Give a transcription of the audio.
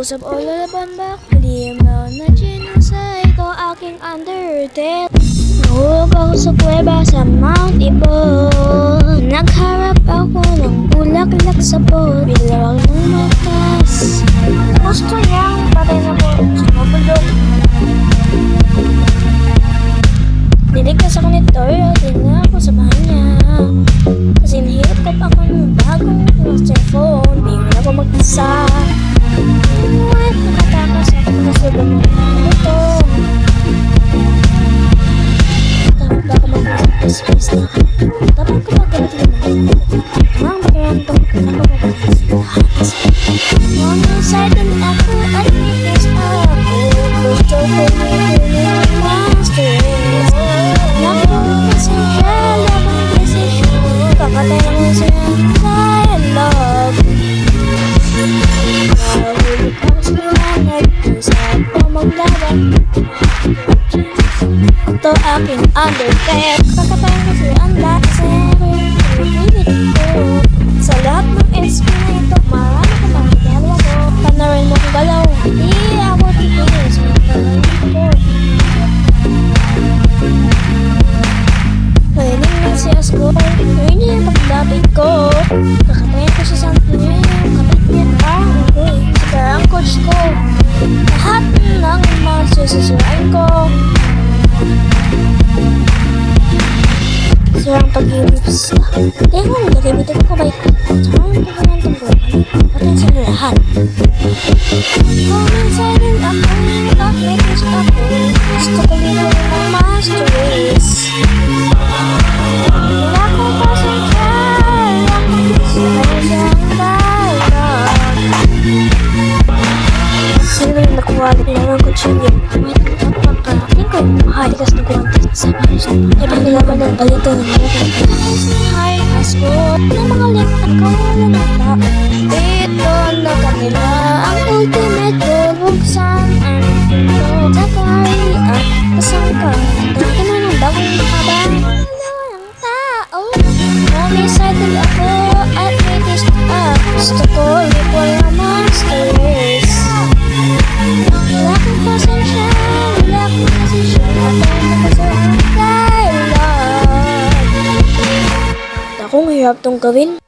Kausap o lalaban ba? Halimaw na genocide ko aking undertale. Nahulog ako sa kuweba sa Mount Ibon. Nagharap ako ng bulaklak sa pot. Bilawag ng matas. Gusto niyang patay na po sa mabulok. Niligtas ako nito, din na ako sa bahay niya. Kasi nahihirap ako ng bagong cellphone. Di mo na ako mag-isa. Ngunit nakatakas ako na sa gamot ng ito. Dapat ba ako mag-isip sa space na? Dapat ko magalit naman. Ang pakiramdam ko na kapagalis lahat. One side and ako at weakness ako. Gusto ko may monsters. Nakapasensya lang ang desisyon. Kakatay lang mo siya dialogue. Nahuli ka sa liwanag. Saan pa maglaban? Ito aking undertale. Kakatay ko siya ang laser. Pilit ko. Sa lahat ng SP na ito, marami ka pang ginagawa ko. Panarin mo kong galaw. Hindi ako titigil sa mga gagawin ko. Pwedeng lang si Asgore, yun yung paglapit ko. Kakatayin ko si Santinel, kapit niya ang ugoy. Saka ang coach ko, lahat ng monsters sisirain ko. Sirang pag-ibig sa Teka, nagamitin ko ba ito? Saan ko ba ng tunggulan? Patay sila lahat. Kung silent ako, nakakaitis ako. Gusto ko linaw ng master race. Wala akong pasensya, wala akong isang dialogue. Sino rin nakuha lang ang kutsilyo? Wait, tingin ko mahalikas na kuwantas sa ayos. Ay panilaman ng balito ng mga hi, Asgore, na mga lekta ko na nata. Ito na kanila ang ultimate goal. Buksan ang pinto sa kaharian. Pasang ka, dati mo ng bagong makabang. Ng tao. Homicidal ako at may twist up. Gusto ko equal na monsters. Wala akong pasensya, wala akong pasensya. Patay na ko sa dialogue. Akong hirap tong gawin.